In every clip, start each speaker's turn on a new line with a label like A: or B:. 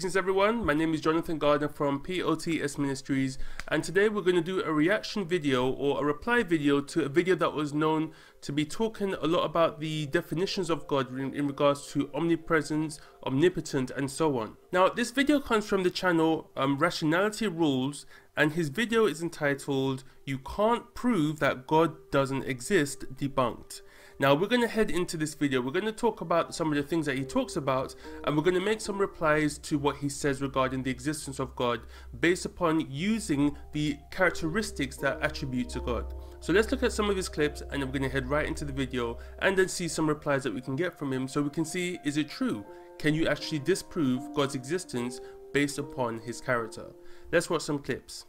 A: Greetings everyone, my name is Jonathan Gardner from POTS Ministries, and today we're going to do a reaction video or a reply video to a video that was known to be talking a lot about the definitions of God in regards to omnipresence, omnipotent and so on. Now this video comes from the channel Rationality Rules, and his video is entitled "You Can't Prove That God Doesn't Exist, Debunked." Now we're going to head into this video. We're going to talk about some of the things that he talks about, and we're going to make some replies to what he says regarding the existence of God based upon using the characteristics that attribute to God. So let's look at some of his clips, and then we're going to head right into the video and then see some replies that we can get from him so we can see, is it true? Can you actually disprove God's existence based upon his character? Let's watch some clips.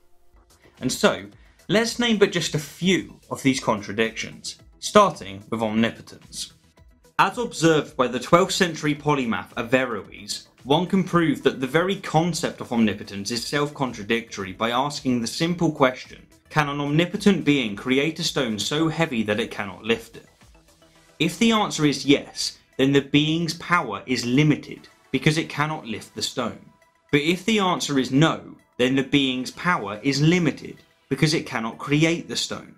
B: And so, let's name but just a few of these contradictions, starting with omnipotence. As observed by the 12th century polymath Averroes, one can prove that the very concept of omnipotence is self-contradictory by asking the simple question, can an omnipotent being create a stone so heavy that it cannot lift it? If the answer is yes, then the being's power is limited because it cannot lift the stone. But if the answer is no, then the being's power is limited because it cannot create the stone.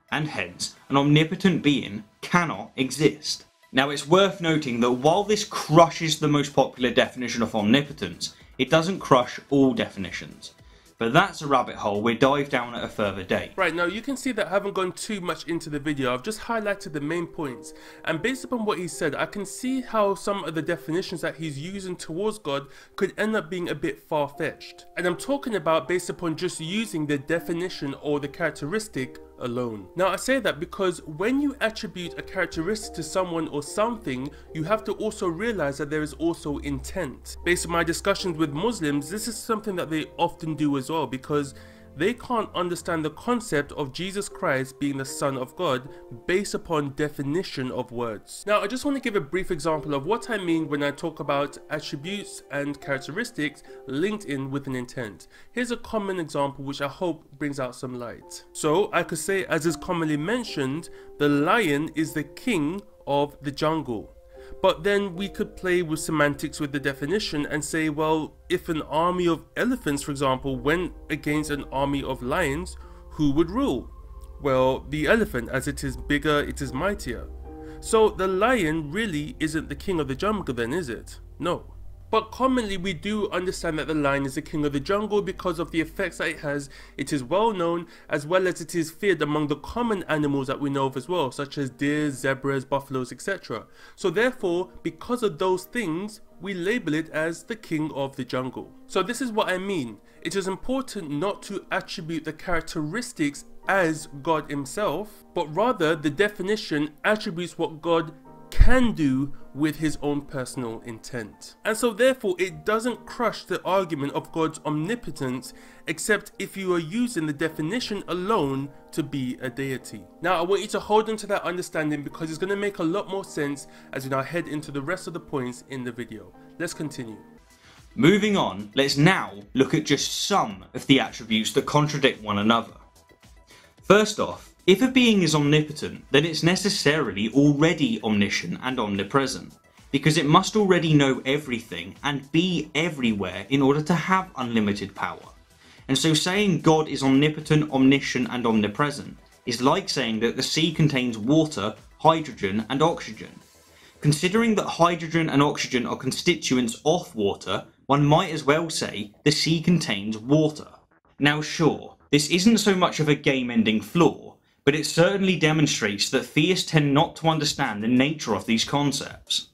B: And hence, an omnipotent being cannot exist. Now it's worth noting that while this crushes the most popular definition of omnipotence, it doesn't crush all definitions. But that's a rabbit hole we'll dive down at a further date.
A: Right, now you can see that I haven't gone too much into the video. I've just highlighted the main points, and based upon what he said, I can see how some of the definitions that he's using towards God could end up being a bit far-fetched. And I'm talking about based upon just using the definition or the characteristic alone. Now I say that because when you attribute a characteristic to someone or something, you have to also realize that there is also intent. Based on my discussions with Muslims, this is something that they often do as well, because they can't understand the concept of Jesus Christ being the Son of God based upon definition of words. Now I just want to give a brief example of what I mean when I talk about attributes and characteristics linked in with an intent. Here's a common example which I hope brings out some light. So I could say, as is commonly mentioned, the lion is the king of the jungle. But then we could play with semantics with the definition and say, well, if an army of elephants, for example, went against an army of lions, who would rule? Well, the elephant, as it is bigger, it is mightier. So the lion really isn't the king of the jungle then, is it? No. But commonly we do understand that the lion is the king of the jungle because of the effects that it has. It is well known, as well as it is feared among the common animals that we know of as well, such as deer, zebras, buffaloes, etc. So therefore, because of those things, we label it as the king of the jungle. So this is what I mean. It is important not to attribute the characteristics as God himself, but rather the definition attributes what God can do with his own personal intent. And so therefore it doesn't crush the argument of God's omnipotence, except if you are using the definition alone to be a deity. Now I want you to hold on to that understanding, because it's going to make a lot more sense as we now head into the rest of the points in the video. Let's continue.
B: Moving on, let's now look at just some of the attributes that contradict one another. First off, if a being is omnipotent, then it's necessarily already omniscient and omnipresent, because it must already know everything and be everywhere in order to have unlimited power. And so saying God is omnipotent, omniscient and omnipresent is like saying that the sea contains water, hydrogen and oxygen. Considering that hydrogen and oxygen are constituents of water, one might as well say the sea contains water. Now sure, this isn't so much of a game-ending flaw, but it certainly demonstrates that theists tend not to understand the nature of these concepts.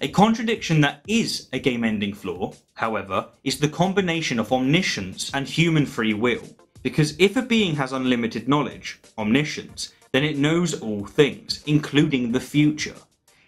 B: A contradiction that is a game-ending flaw, however, is the combination of omniscience and human free will, because if a being has unlimited knowledge, omniscience, then it knows all things, including the future.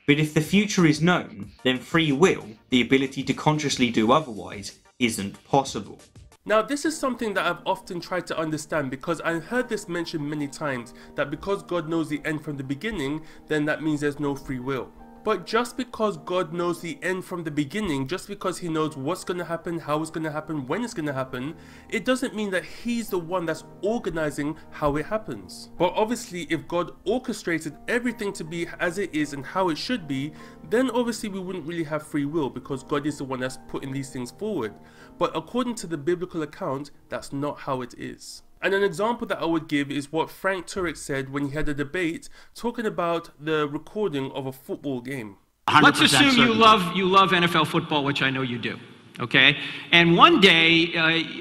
B: But if the future is known, then free will, the ability to consciously do otherwise, isn't possible.
A: Now this is something that I've often tried to understand, because I've heard this mentioned many times, that because God knows the end from the beginning, then that means there's no free will. But just because God knows the end from the beginning, just because he knows what's going to happen, how it's going to happen, when it's going to happen, it doesn't mean that he's the one that's organizing how it happens. But obviously, if God orchestrated everything to be as it is and how it should be, then obviously we wouldn't really have free will, because God is the one that's putting these things forward. But according to the biblical account, that's not how it is. And an example that I would give is what Frank Turek said when he had a debate talking about the recording of a football game.
C: Let's assume you love NFL football, which I know you do, okay? And one day,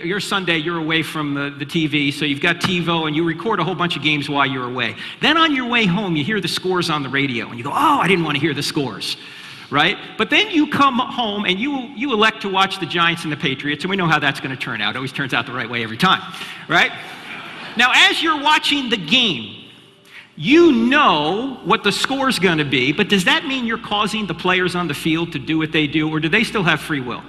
C: your Sunday, you're away from the TV, so you've got TiVo, and you record a whole bunch of games while you're away. Then on your way home, you hear the scores on the radio, and you go, oh, I didn't want to hear the scores, right? But then you come home, and you elect to watch the Giants and the Patriots, and we know how that's going to turn out. It always turns out the right way every time, right? Now, as you're watching the game, you know what the score's going to be, but does that mean you're causing the players on the field to do what they do, or do they still have free will?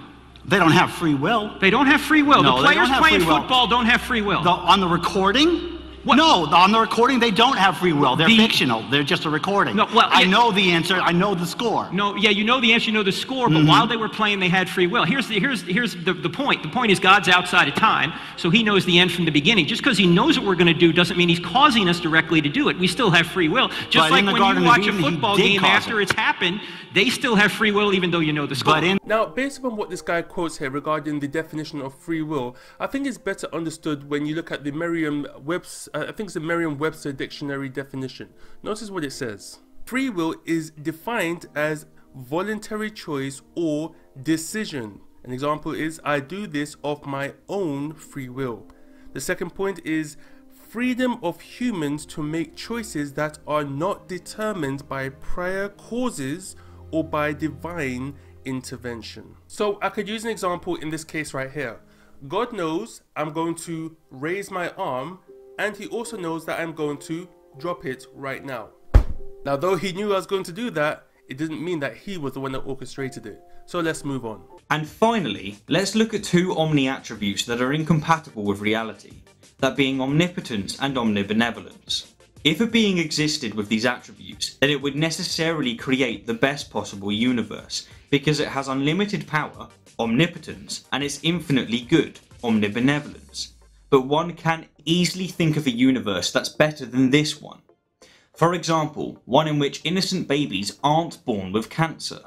D: They don't have free will.
C: They don't have free will.
D: No,
C: the players playing
D: free will.
C: football don't have free will.
D: On the recording?
C: What?
D: No, on the recording they don't have free will. They're fictional. They're just a recording.
C: No, well,
D: I know the answer. I know the score.
C: No, yeah, you know the answer, you know the score, but while they were playing, they had free will. Here's the point. The point is God's outside of time, so he knows the end from the beginning. Just because he knows what we're going to do doesn't mean he's causing us directly to do it. We still have free will. Just like when you watch a football game after it's happened, they still have free will even though you know the score.
A: Now, based upon what this guy quotes here regarding the definition of free will, I think it's better understood when you look at the Merriam-Webster dictionary definition. Notice what it says. Free will is defined as voluntary choice or decision. An example is, I do this of my own free will. The second point is freedom of humans to make choices that are not determined by prior causes or by divine intervention. So I could use an example in this case right here. God knows I'm going to raise my arm, and he also knows that I'm going to drop it right now. Now, though he knew I was going to do that, it didn't mean that he was the one that orchestrated it. So let's move on.
B: And finally, let's look at two omni-attributes that are incompatible with reality, that being omnipotence and omnibenevolence. If a being existed with these attributes, then it would necessarily create the best possible universe, because it has unlimited power, omnipotence, and it's infinitely good, omnibenevolence. But one can easily think of a universe that's better than this one. For example, one in which innocent babies aren't born with cancer.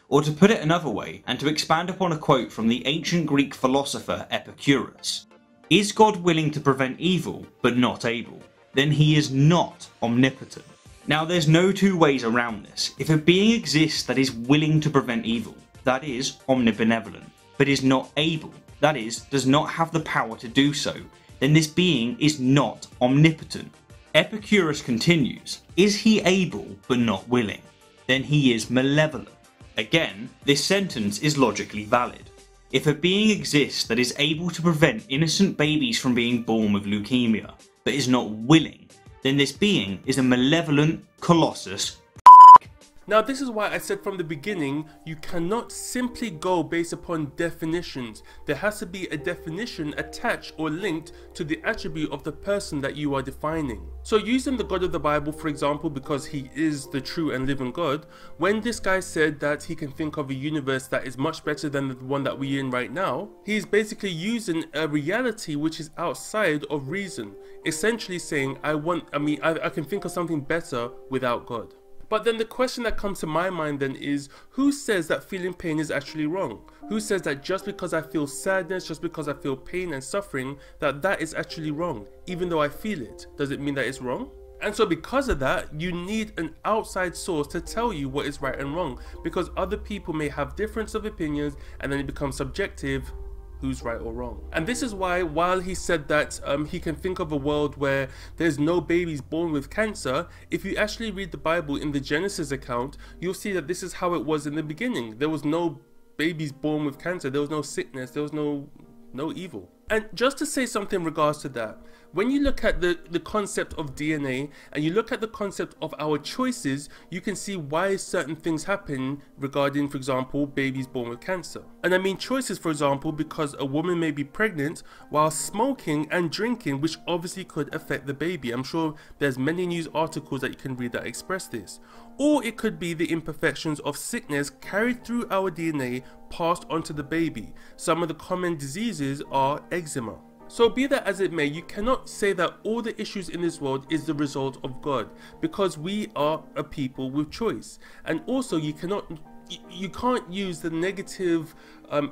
B: Or to put it another way, and to expand upon a quote from the ancient Greek philosopher Epicurus, is God willing to prevent evil, but not able? Then he is not omnipotent. Now, there's no two ways around this. If a being exists that is willing to prevent evil, that is omnibenevolent, but is not able, that is, does not have the power to do so, then this being is not omnipotent. Epicurus continues, is he able but not willing? Then he is malevolent. Again, this sentence is logically valid. If a being exists that is able to prevent innocent babies from being born with leukemia, but is not willing, then this being is a malevolent colossus.
A: Now, this is why I said from the beginning, you cannot simply go based upon definitions. There has to be a definition attached or linked to the attribute of the person that you are defining. So using the God of the Bible, for example, because he is the true and living God, when this guy said that he can think of a universe that is much better than the one that we're in right now, he's basically using a reality which is outside of reason, essentially saying, I can think of something better without God. But then the question that comes to my mind then is, who says that feeling pain is actually wrong? Who says that just because I feel sadness, just because I feel pain and suffering, that is actually wrong? Even though I feel it, does it mean that it's wrong? And so because of that, you need an outside source to tell you what is right and wrong, because other people may have difference of opinions and then it becomes subjective. Who's right or wrong? And this is why, while he said that he can think of a world where there's no babies born with cancer, if you actually read the Bible in the Genesis account, you'll see that this is how it was in the beginning. There was no babies born with cancer, there was no sickness, there was no evil. And just to say something in regards to that, When you look at the concept of DNA and you look at the concept of our choices, you can see why certain things happen regarding, for example, babies born with cancer. And I mean choices, for example, because a woman may be pregnant while smoking and drinking, which obviously could affect the baby. I'm sure there's many news articles that you can read that express this. Or it could be the imperfections of sickness carried through our DNA passed onto the baby. Some of the common diseases are eczema. So be that as it may, you cannot say that all the issues in this world is the result of God, because we are a people with choice. And also you can't use the negative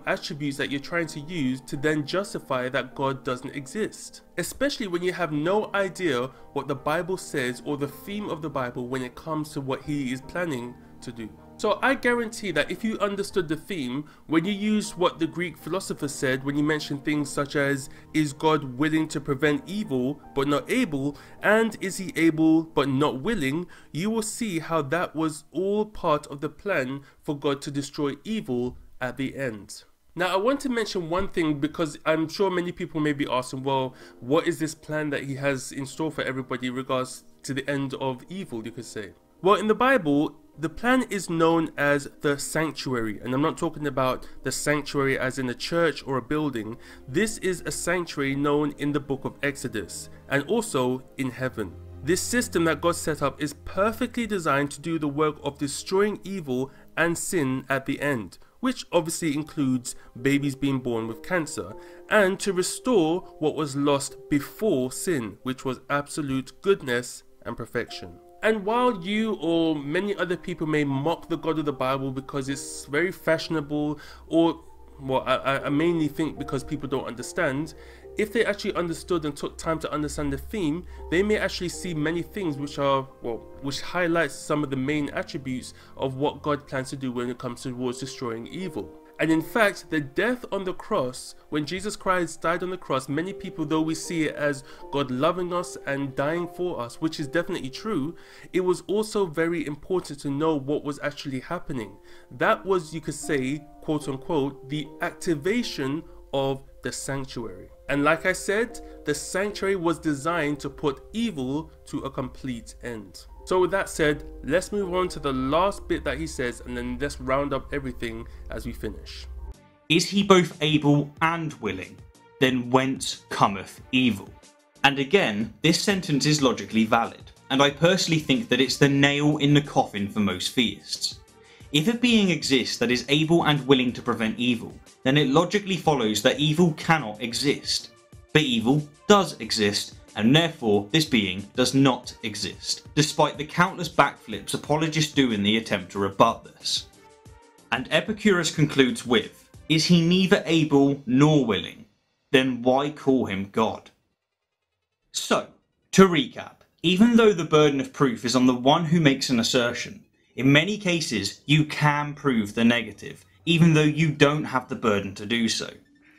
A: attributes that you're trying to use to then justify that God doesn't exist. Especially when you have no idea what the Bible says or the theme of the Bible when it comes to what he is planning to do. So I guarantee that if you understood the theme, when you used what the Greek philosophers said, when you mentioned things such as, is God willing to prevent evil but not able, and is he able but not willing, you will see how that was all part of the plan for God to destroy evil at the end. Now I want to mention one thing, because I'm sure many people may be asking, well, what is this plan that he has in store for everybody in regards to the end of evil, you could say? Well, in the Bible, the plan is known as the sanctuary, and I'm not talking about the sanctuary as in a church or a building. This is a sanctuary known in the book of Exodus and also in heaven. This system that God set up is perfectly designed to do the work of destroying evil and sin at the end, which obviously includes babies being born with cancer, and to restore what was lost before sin, which was absolute goodness and perfection. And while you or many other people may mock the God of the Bible because it's very fashionable, or well, I mainly think because people don't understand, if they actually understood and took time to understand the theme, they may actually see many things which are, well, which highlights some of the main attributes of what God plans to do when it comes towards destroying evil. And in fact, the death on the cross, when Jesus Christ died on the cross, many people, though we see it as God loving us and dying for us, which is definitely true, it was also very important to know what was actually happening. That was, you could say, quote unquote, the activation of the sanctuary. And like I said, the sanctuary was designed to put evil to a complete end. So with that said, let's move on to the last bit that he says, and then let's round up everything as we finish.
B: Is he both able and willing? Then whence cometh evil? And again, this sentence is logically valid, and I personally think that it's the nail in the coffin for most theists. If a being exists that is able and willing to prevent evil, then it logically follows that evil cannot exist. But evil does exist, and therefore this being does not exist, despite the countless backflips apologists do in the attempt to rebut this. And Epicurus concludes with, is he neither able nor willing? Then why call him God? So, to recap, even though the burden of proof is on the one who makes an assertion, in many cases you can prove the negative, even though you don't have the burden to do so.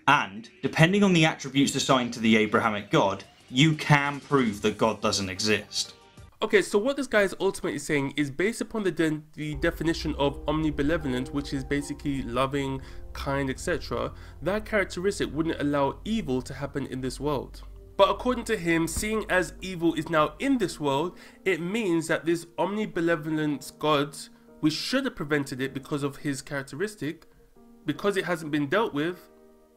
B: And, depending on the attributes assigned to the Abrahamic God, you can prove that God doesn't exist.
A: Okay, so what this guy is ultimately saying is based upon the definition of omnibenevolent, which is basically loving, kind, etc. That characteristic wouldn't allow evil to happen in this world. But according to him, seeing as evil is now in this world, it means that this omnibenevolent God, we should have prevented it because of his characteristic. Because it hasn't been dealt with,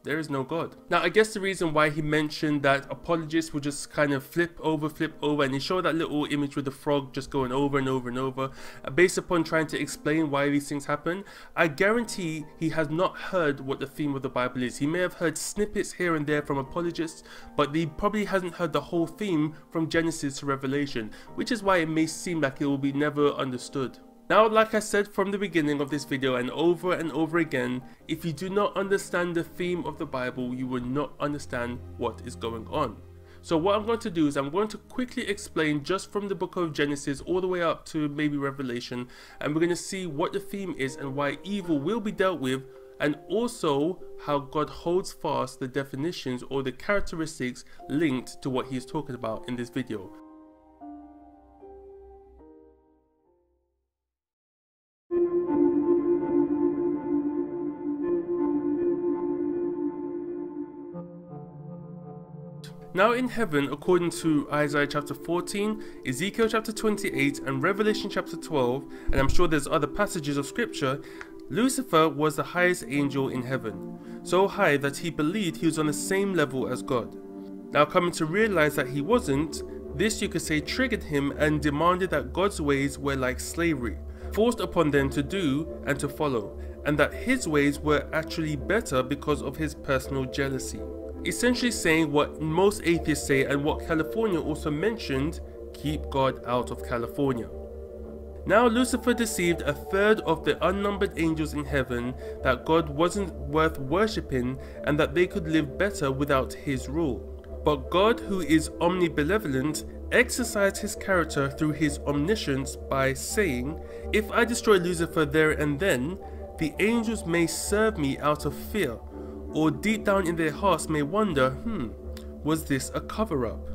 A: there is no God. Now, I guess the reason why he mentioned that apologists would just kind of flip over, and he showed that little image with the frog just going over and over and over, based upon trying to explain why these things happen. I guarantee he has not heard what the theme of the Bible is. He may have heard snippets here and there from apologists, but he probably hasn't heard the whole theme from Genesis to Revelation, which is why it may seem like it will be never understood. Now, like I said from the beginning of this video and over again, if you do not understand the theme of the Bible, you will not understand what is going on. So what I'm going to do is I'm going to quickly explain just from the book of Genesis all the way up to maybe Revelation, and we're going to see what the theme is and why evil will be dealt with, and also how God holds fast the definitions or the characteristics linked to what he's talking about in this video. Now in heaven, according to Isaiah chapter 14, Ezekiel chapter 28 and Revelation chapter 12, and I'm sure there's other passages of scripture, Lucifer was the highest angel in heaven, so high that he believed he was on the same level as God. Now coming to realize that he wasn't, this you could say triggered him and demanded that God's ways were like slavery, forced upon them to do and to follow, and that his ways were actually better because of his personal jealousy. Essentially saying what most atheists say and what California also mentioned, keep God out of California. Now Lucifer deceived a third of the unnumbered angels in heaven that God wasn't worth worshipping and that they could live better without his rule. But God, who is omnibenevolent, exercised his character through his omniscience by saying, if I destroy Lucifer there and then, the angels may serve me out of fear, or deep down in their hearts may wonder, was this a cover-up?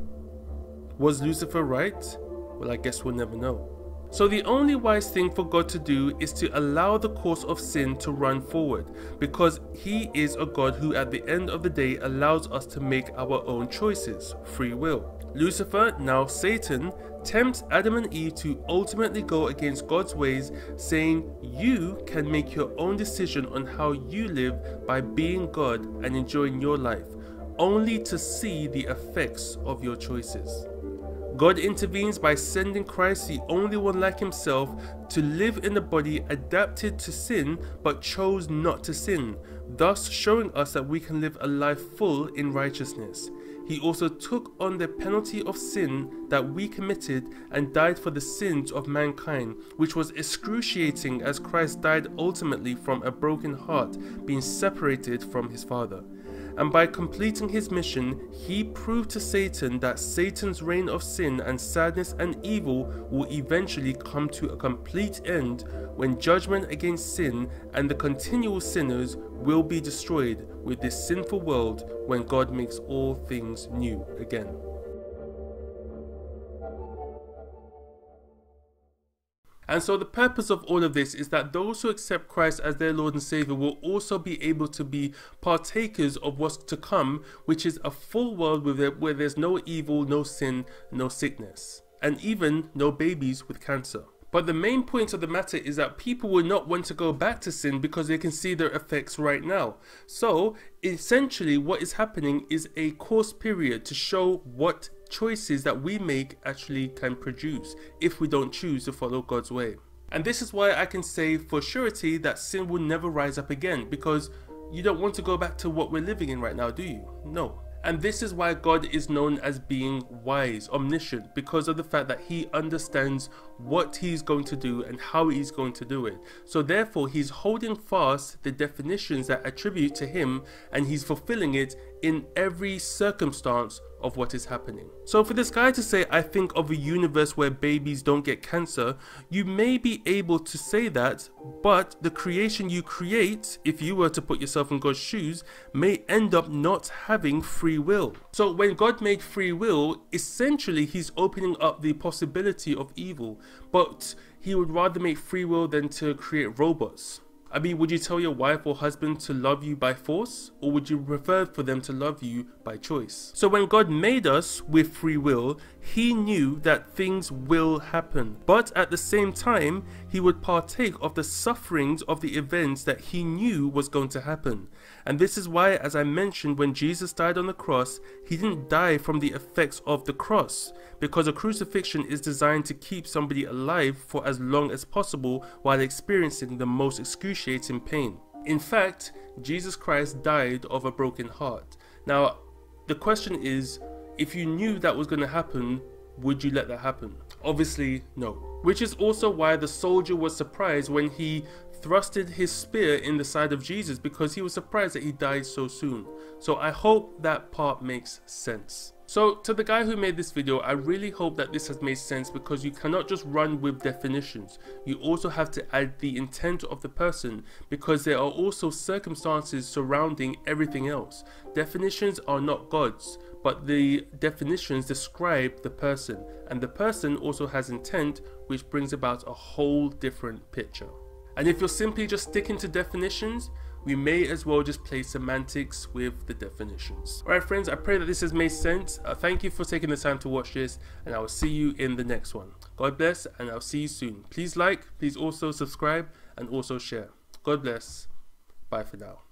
A: Was Lucifer right? Well, I guess we'll never know. So the only wise thing for God to do is to allow the course of sin to run forward, because he is a God who at the end of the day allows us to make our own choices, free will. Lucifer, now Satan, tempts Adam and Eve to ultimately go against God's ways, saying you can make your own decision on how you live by being God and enjoying your life, only to see the effects of your choices. God intervenes by sending Christ, the only one like himself, to live in a body adapted to sin but chose not to sin, thus showing us that we can live a life full in righteousness. He also took on the penalty of sin that we committed and died for the sins of mankind, which was excruciating as Christ died ultimately from a broken heart, being separated from his Father. And by completing his mission, he proved to Satan that Satan's reign of sin and sadness and evil will eventually come to a complete end when judgment against sin and the continual sinners will be destroyed with this sinful world when God makes all things new again. And so the purpose of all of this is that those who accept Christ as their Lord and Savior will also be able to be partakers of what's to come, which is a full world where there's no evil, no sin, no sickness, and even no babies with cancer. But the main point of the matter is that people will not want to go back to sin because they can see their effects right now. So essentially what is happening is a course period to show what choices that we make actually can produce if we don't choose to follow God's way. And this is why I can say for surety that sin will never rise up again, because you don't want to go back to what we're living in right now, do you? No. And this is why God is known as being wise, omniscient, because of the fact that he understands what he's going to do and how he's going to do it. So therefore he's holding fast the definitions that attribute to him, and he's fulfilling it in every circumstance of what is happening. So for this guy to say, I think of a universe where babies don't get cancer, you may be able to say that, but the creation you create, if you were to put yourself in God's shoes, may end up not having free will. So when God made free will, essentially he's opening up the possibility of evil, but he would rather make free will than to create robots. I mean, would you tell your wife or husband to love you by force, or would you prefer for them to love you by choice? So when God made us with free will, he knew that things will happen, but at the same time, he would partake of the sufferings of the events that he knew was going to happen. And this is why, as I mentioned, when Jesus died on the cross, he didn't die from the effects of the cross, because a crucifixion is designed to keep somebody alive for as long as possible while experiencing the most excruciating pain. In fact, Jesus Christ died of a broken heart. Now, the question is, if you knew that was going to happen, would you let that happen? Obviously, no. Which is also why the soldier was surprised when he thrusted his spear in the side of Jesus, because he was surprised that he died so soon. So I hope that part makes sense. So to the guy who made this video, I really hope that this has made sense, because you cannot just run with definitions. You also have to add the intent of the person, because there are also circumstances surrounding everything else. Definitions are not gods, but the definitions describe the person, and the person also has intent, which brings about a whole different picture. And if you're simply just sticking to definitions, we may as well just play semantics with the definitions. Alright friends, I pray that this has made sense. Thank you for taking the time to watch this, and I will see you in the next one. God bless, and I'll see you soon. Please like, please also subscribe, and also share. God bless. Bye for now.